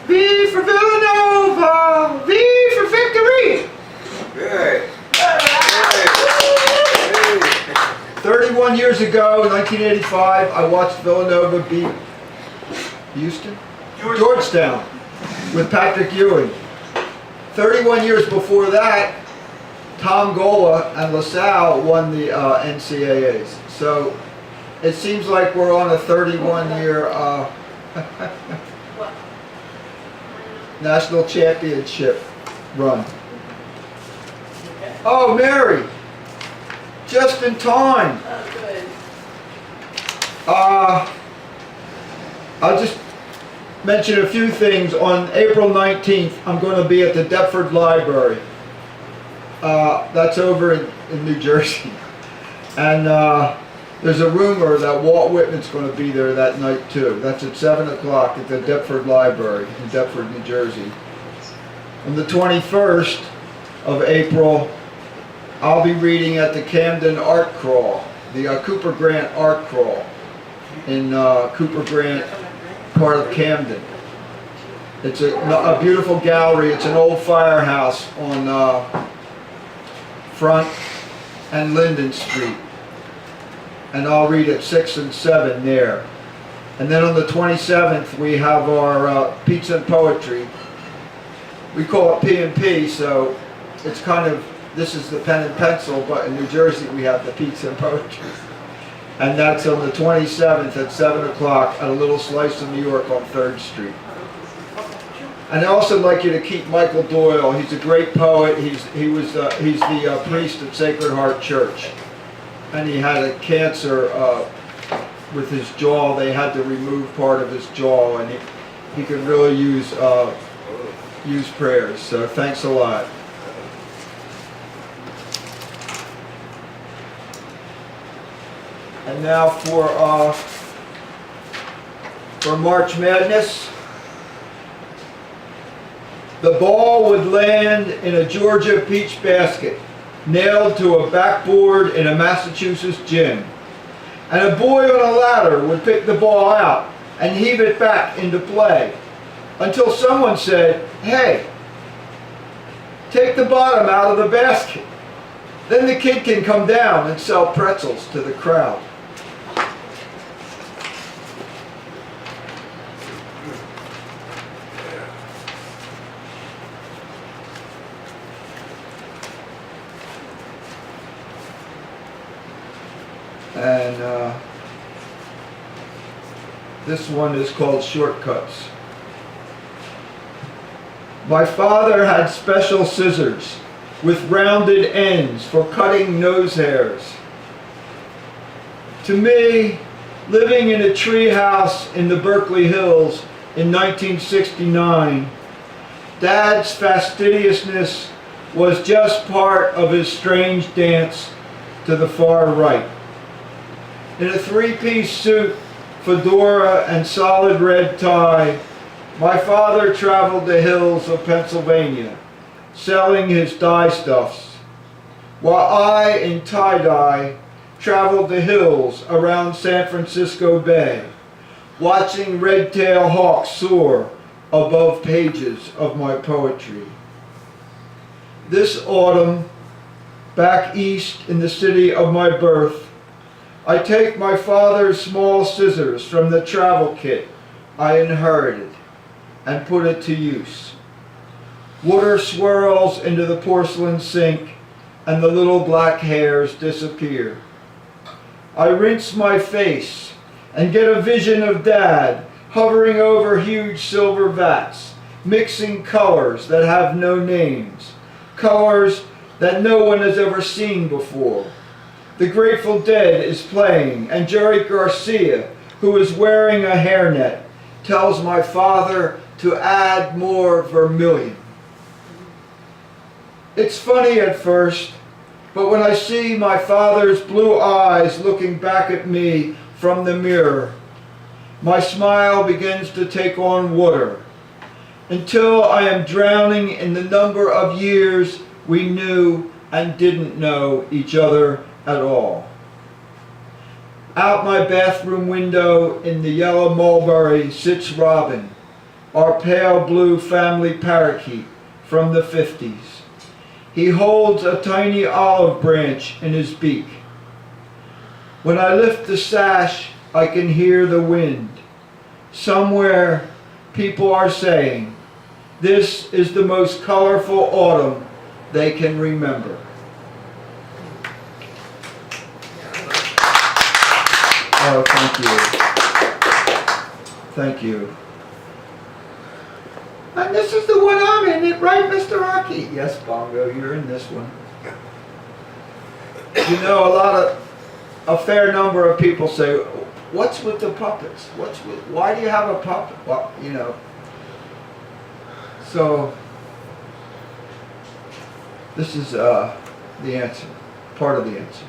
V for Villanova! V for victory! Good. 31 years ago, in 1985, I watched Villanova beat Houston? Georgetown with Patrick Ewing. 31 years before that, Tom Gola and LaSalle won the NCAAs. So it seems like we're on a 31-year national championship run. Oh, Mary! Just in time. Oh, good. I'll just mention a few things. On April 19th, I'm going to be at the Deptford Library. That's over in New Jersey. And there's a rumor that Walt Whitman's going to be there that night too. That's at 7 o'clock at the Deptford Library in Deptford, New Jersey. On the 21st of April, I'll be reading at the Camden Art Crawl, the Cooper Grant Art Crawl in Cooper Grant, part of Camden. It's a beautiful gallery. It's an old firehouse on Front and Linden Street. And I'll read at 6 and 7 there. And then on the 27th, we have our Pizza and Poetry. We call it P&P, so it's kind of, this is the pen and pencil, but in New Jersey we have the Pizza and Poetry. And that's on the 27th at 7 o'clock at a little slice of New York on 3rd Street. And I also like you to keep Michael Doyle. He's a great poet. He's the priest at Sacred Heart Church. And he had a cancer with his jaw. They had to remove part of his jaw, and he could really use prayers. So thanks a lot. And now for March Madness. The ball would land in a Georgia peach basket, nailed to a backboard in a Massachusetts gym. And a boy on a ladder would pick the ball out and heave it back into play, until someone said, "Hey, take the bottom out of the basket. Then the kid can come down and sell pretzels to the crowd." And this one is called Shortcuts. My father had special scissors with rounded ends for cutting nose hairs. To me, living in a tree house in the Berkeley Hills in 1969, Dad's fastidiousness was just part of his strange dance to the far right. In a three-piece suit, fedora, and solid red tie, my father traveled the hills of Pennsylvania, selling his dye stuffs, while I, in tie-dye, traveled the hills around San Francisco Bay, watching red-tailed hawks soar above pages of my poetry. This autumn, back east in the city of my birth, I take my father's small scissors from the travel kit I inherited and put it to use. Water swirls into the porcelain sink and the little black hairs disappear. I rinse my face and get a vision of Dad hovering over huge silver vats, mixing colors that have no names, colors that no one has ever seen before. The Grateful Dead is playing, and Jerry Garcia, who is wearing a hairnet, tells my father to add more vermilion. It's funny at first, but when I see my father's blue eyes looking back at me from the mirror, my smile begins to take on water, until I am drowning in the number of years we knew and didn't know each other at all. Out my bathroom window in the yellow mulberry sits Robin, our pale blue family parakeet from the 50s. He holds a tiny olive branch in his beak. When I lift the sash, I can hear the wind. Somewhere, people are saying, this is the most colorful autumn they can remember. Oh, thank you. Thank you. And this is the one I'm in, right, Mr. Rocky? Yes, Bongo, you're in this one. You know, a fair number of people say, what's with the puppets? Why do you have a puppet? Well, you know. So, this is the answer, part of the answer.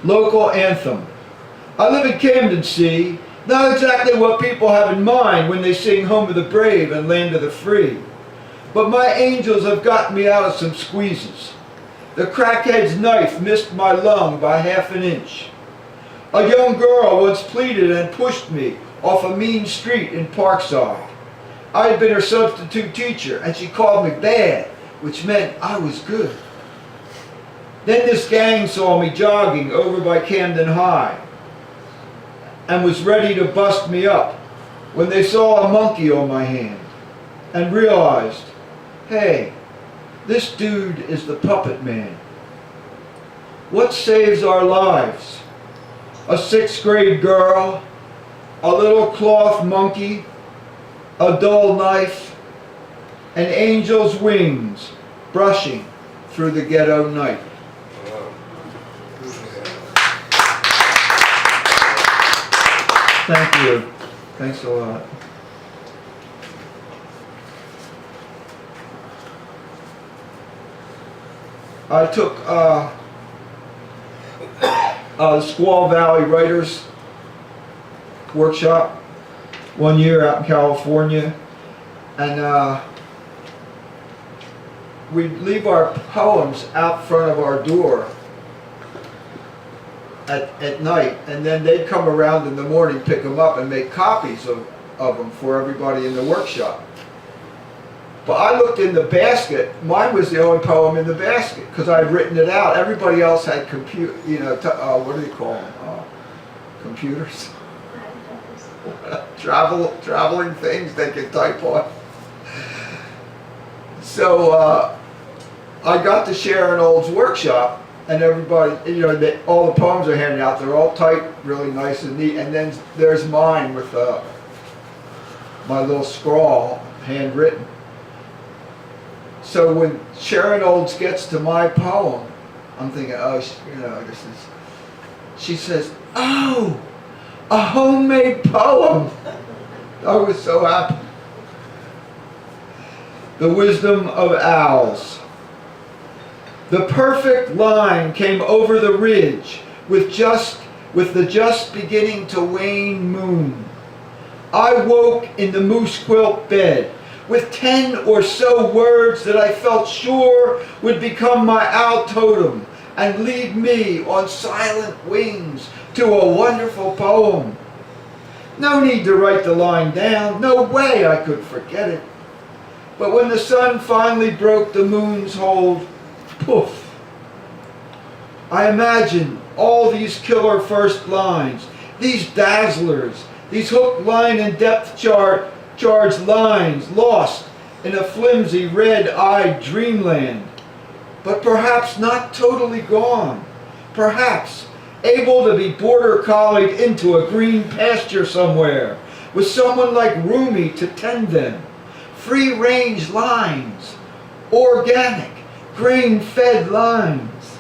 Local anthem. I live in Camden, see. Not exactly what people have in mind when they sing Home of the Brave and Land of the Free. But my angels have gotten me out of some squeezes. The crackhead's knife missed my lung by half an inch. A young girl once pleaded and pushed me off a mean street in Parkside. I had been her substitute teacher and she called me bad, which meant I was good. Then this gang saw me jogging over by Camden High and was ready to bust me up when they saw a monkey on my hand and realized, hey, this dude is the puppet man. What saves our lives? A 6th grade girl, a little cloth monkey, a dull knife, and angel's wings brushing through the ghetto night. Thank you. Thanks a lot. I took the Squaw Valley Writers Workshop one year out in California, and we'd leave our poems out front of our door at night, and then they'd come around in the morning, pick them up, and make copies of them for everybody in the workshop. But I looked in the basket. Mine was the only poem in the basket because I'd written it out. Everybody else had what do you call them? Computers. Traveling things they could type on. So I got to Sharon Old's workshop, and everybody, all the poems are handed out. They're all typed really nice and neat. And then there's mine with my little scrawl, handwritten. So when Sharon Olds gets to my poem, I'm thinking, oh, this is. She says, oh, a homemade poem. I was so happy. The wisdom of owls. The perfect line came over the ridge with the just beginning to wane moon. I woke in the moose quilt bed with 10 or so words that I felt sure would become my owl totem and lead me on silent wings to a wonderful poem. No need to write the line down, no way I could forget it. But when the sun finally broke the moon's hold, poof, I imagined all these killer first lines, these dazzlers, these hook, line, and depth charged lines lost in a flimsy red-eyed dreamland, but perhaps not totally gone, perhaps able to be border collied into a green pasture somewhere with someone like Rumi to tend them. Free-range lines, organic, grain-fed lines.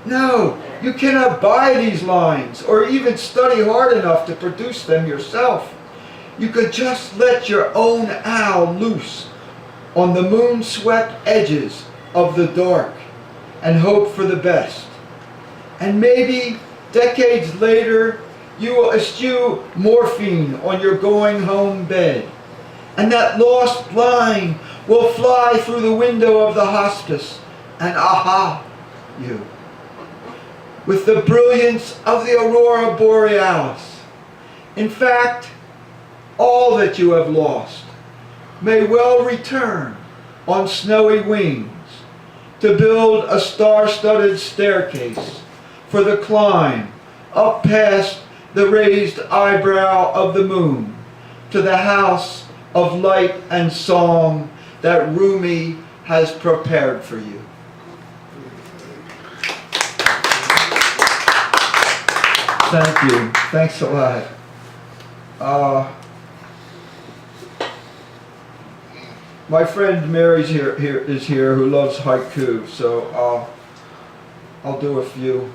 No, you cannot buy these lines or even study hard enough to produce them yourself. You could just let your own owl loose on the moon-swept edges of the dark and hope for the best. And maybe decades later, you will eschew morphine on your going home bed, and that lost line will fly through the window of the hospice and aha you with the brilliance of the aurora borealis. In fact, all that you have lost may well return on snowy wings to build a star-studded staircase for the climb up past the raised eyebrow of the moon to the house of light and song that Rumi has prepared for you. Thank you. Thanks a lot. My friend Mary's is here who loves haiku, so I'll do a few.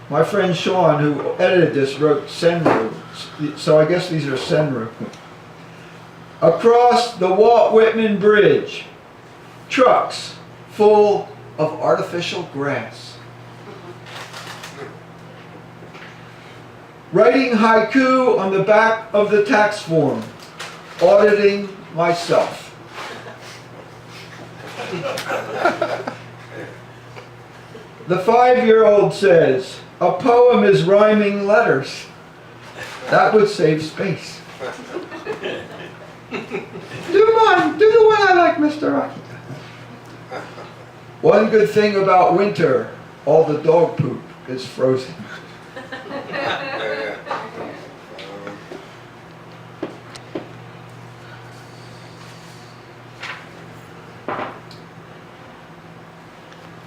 My friend Sean, who edited this, wrote senru, so I guess these are senru. Across the Walt Whitman Bridge, trucks full of artificial grass. Writing haiku on the back of the tax form, auditing myself. The 5-year-old says, a poem is rhyming letters. That would save space. Do the one I like, Mr. Rocky. One good thing about winter, all the dog poop is frozen.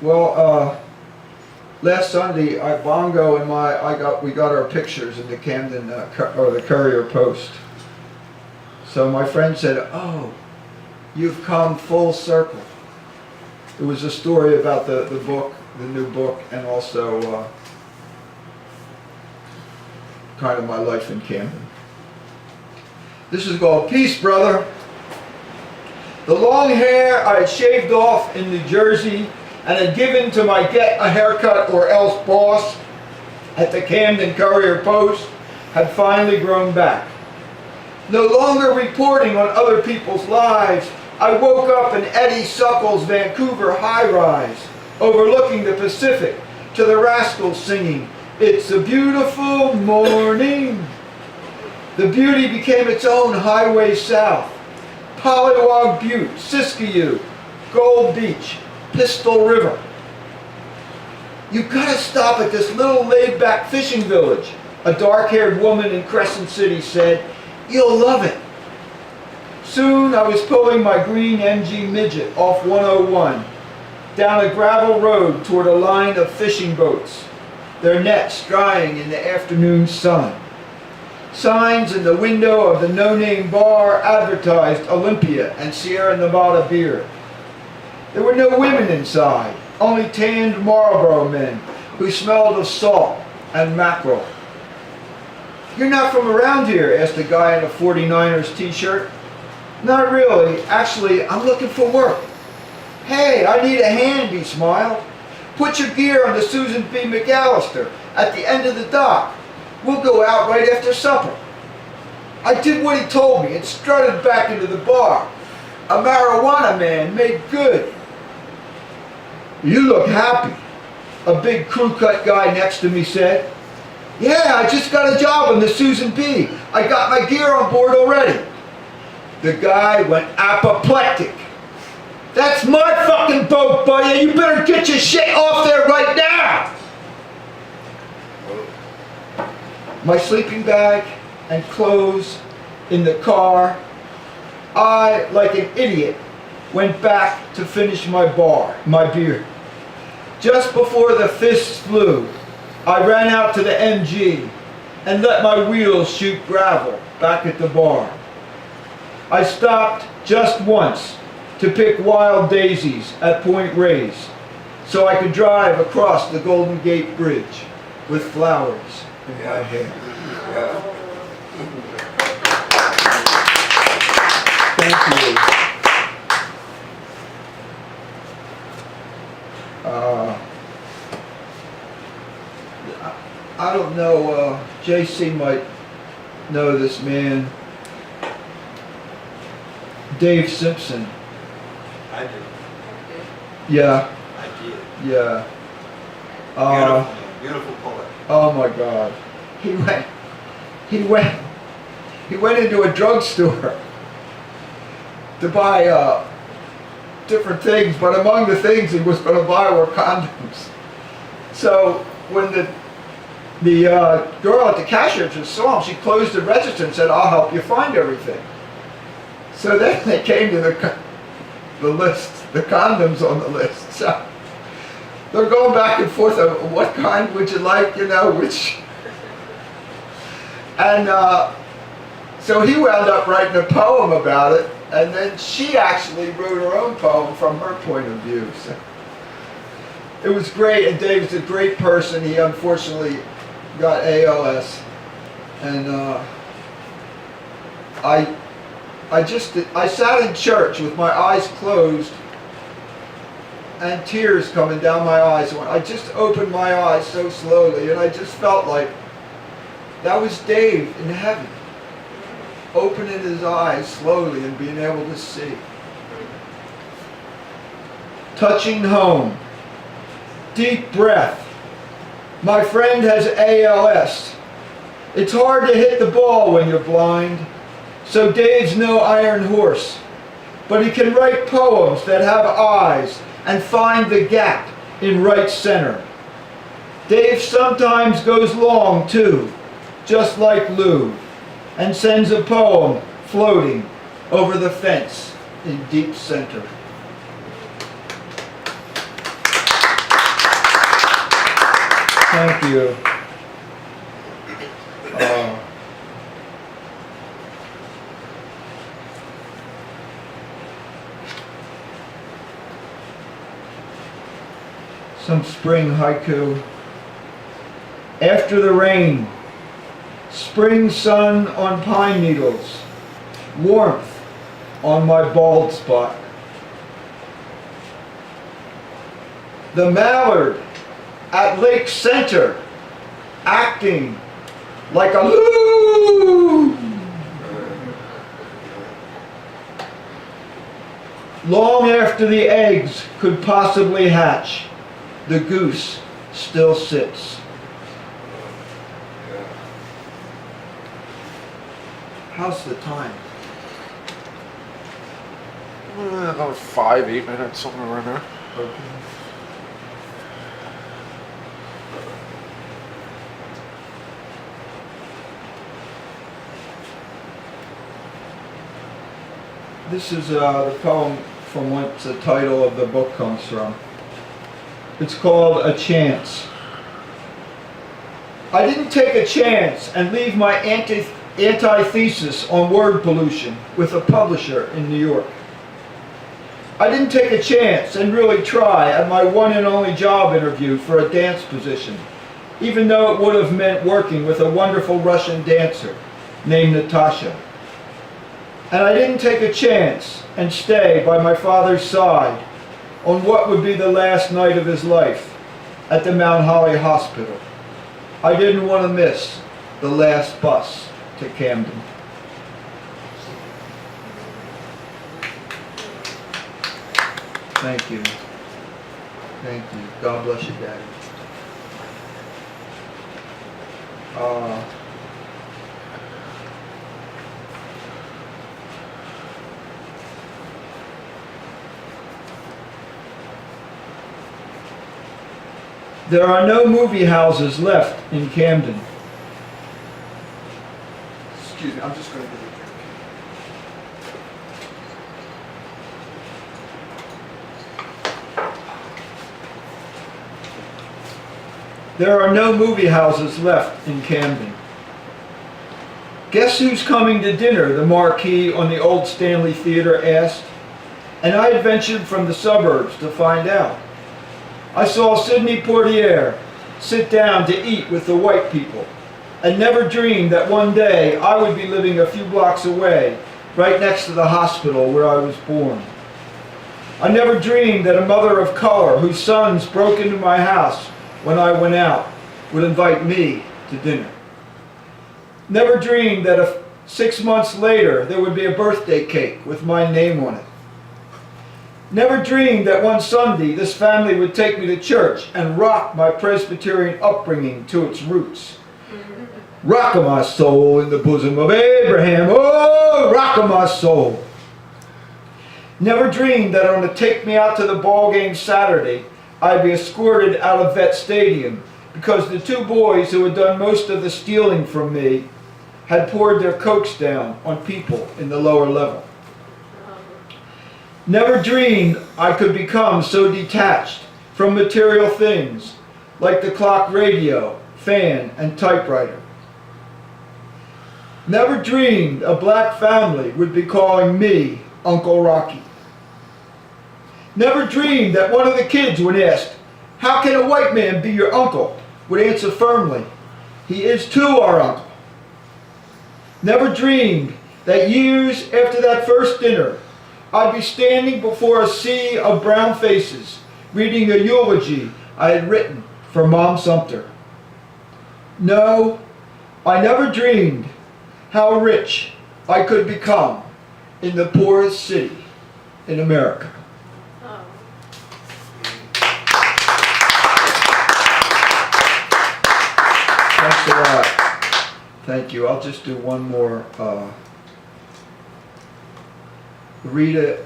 Well, last Sunday, Bongo and we got our pictures in the Camden or the Courier Post. So my friend said, "Oh, you've come full circle." It was a story about the book, the new book, and also kind of my life in Camden. This is called Peace, Brother. The long hair I had shaved off in New Jersey and had given to my get a haircut or else boss at the Camden Courier Post had finally grown back. No longer reporting on other people's lives, I woke up in Eddie Suckle's Vancouver high-rise, overlooking the Pacific, to the Rascals singing, "It's a beautiful morning." The beauty became its own highway south. Pollywog Butte, Siskiyou, Gold Beach, Pistol River. "You've got to stop at this little laid-back fishing village," a dark-haired woman in Crescent City said. "You'll love it." Soon I was pulling my green MG Midget off 101, down a gravel road toward a line of fishing boats, their nets drying in the afternoon sun. Signs in the window of the no-name bar advertised Olympia and Sierra Nevada beer. There were no women inside, only tanned Marlboro men who smelled of salt and mackerel. "You're not from around here?" asked a guy in a 49ers t-shirt. "Not really. Actually, I'm looking for work." "Hey, I need a hand," he smiled. "Put your gear on the Susan B. McAllister at the end of the dock. We'll go out right after supper." I did what he told me and strutted back into the bar. A marijuana man made good. "You look happy," a big crew-cut guy next to me said. "Yeah, I just got a job on the Susan B. I got my gear on board already." The guy went apoplectic. "That's my fucking boat, buddy, and you better get your shit off there right now!" My sleeping bag and clothes in the car, I, like an idiot, went back to finish my beer. Just before the fists flew, I ran out to the MG and let my wheels shoot gravel back at the bar. I stopped just once to pick wild daisies at Point Reyes so I could drive across the Golden Gate Bridge with flowers in my hair. Thank you. I don't know, JC might know this man. Dave Simpson. I do. Yeah. I did. Yeah. Beautiful poet. Oh my God. he went into a drugstore to buy different things, but among the things he was going to buy were condoms. So when the girl at the cash register saw him, she closed the register and said, "I'll help you find everything." So then they came to the list, the condoms on the list. So they're going back and forth of what kind would you like, you know, which. And so he wound up writing a poem about it, and then she actually wrote her own poem from her point of view. So it was great, and David's a great person. He unfortunately got ALS, and I sat in church with my eyes closed and tears coming down my eyes. I just opened my eyes so slowly, and I just felt like that was Dave in heaven, opening his eyes slowly and being able to see. Touching home. Deep breath. My friend has ALS. It's hard to hit the ball when you're blind, so Dave's no iron horse. But he can write poems that have eyes and find the gap in right center. Dave sometimes goes long too, just like Lou, and sends a poem floating over the fence in deep center. Thank you. Some spring haiku. After the rain, spring sun on pine needles, warmth on my bald spot. The mallard at Lake Center, acting like a loo. Long after the eggs could possibly hatch, the goose still sits. How's the time? About 5-8 minutes, somewhere around there. Okay. This is the poem from what the title of the book comes from. It's called A Chance. I didn't take a chance and leave my anti-thesis on word pollution with a publisher in New York. I didn't take a chance and really try at my one and only job interview for a dance position, even though it would have meant working with a wonderful Russian dancer named Natasha. And I didn't take a chance and stay by my father's side on what would be the last night of his life at the Mount Holly Hospital. I didn't want to miss the last bus to Camden. Thank you. Thank you. God bless you, Daddy. There are no movie houses left in Camden. Excuse me, I'm just going to get a drink. There are no movie houses left in Camden. Guess who's coming to dinner? The marquee on the old Stanley Theater asked, and I adventured from the suburbs to find out. I saw Sidney Poitier sit down to eat with the white people, and never dreamed that one day I would be living a few blocks away, right next to the hospital where I was born. I never dreamed that a mother of color whose sons broke into my house when I went out would invite me to dinner. Never dreamed that 6 months later there would be a birthday cake with my name on it. Never dreamed that one Sunday this family would take me to church and rock my Presbyterian upbringing to its roots. Rock of my soul in the bosom of Abraham. Oh, rock of my soul. Never dreamed that on the take me out to the ball game Saturday, I'd be escorted out of Vet Stadium because the two boys who had done most of the stealing from me had poured their cokes down on people in the lower level. Never dreamed I could become so detached from material things like the clock, radio, fan, and typewriter. Never dreamed a black family would be calling me Uncle Rocky. Never dreamed that one of the kids, when asked, "How can a white man be your uncle?" would answer firmly, "He is too our uncle." Never dreamed that years after that first dinner, I'd be standing before a sea of brown faces, reading a eulogy I had written for Mom Sumter. No, I never dreamed how rich I could become in the poorest city in America. Thanks a lot. Thank you. I'll just do one more. Rita,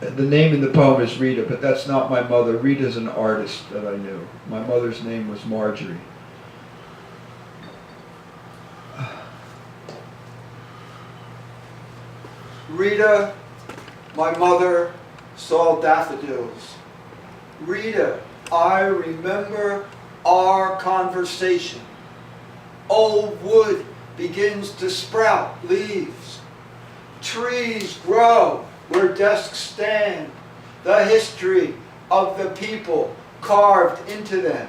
the name in the poem is Rita, but that's not my mother. Rita's an artist that I knew. My mother's name was Marjorie. Rita, my mother, saw daffodils. Rita, I remember our conversation. Old wood begins to sprout leaves. Trees grow where desks stand. The history of the people carved into them.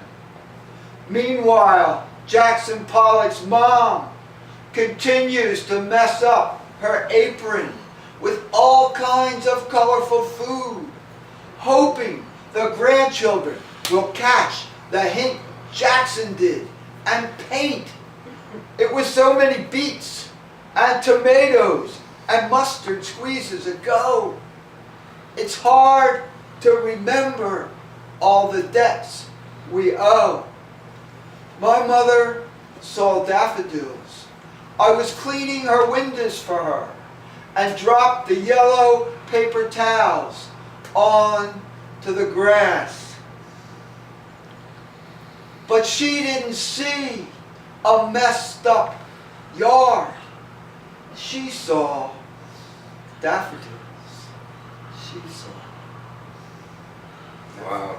Meanwhile, Jackson Pollock's mom continues to mess up her apron with all kinds of colorful food, hoping the grandchildren will catch the hint Jackson did and paint. It was so many beets and tomatoes and mustard squeezes ago. It's hard to remember all the debts we owe. My mother saw daffodils. I was cleaning her windows for her and dropped the yellow paper towels on to the grass. But she didn't see a messed up yard. She saw daffodils. She saw. Wow.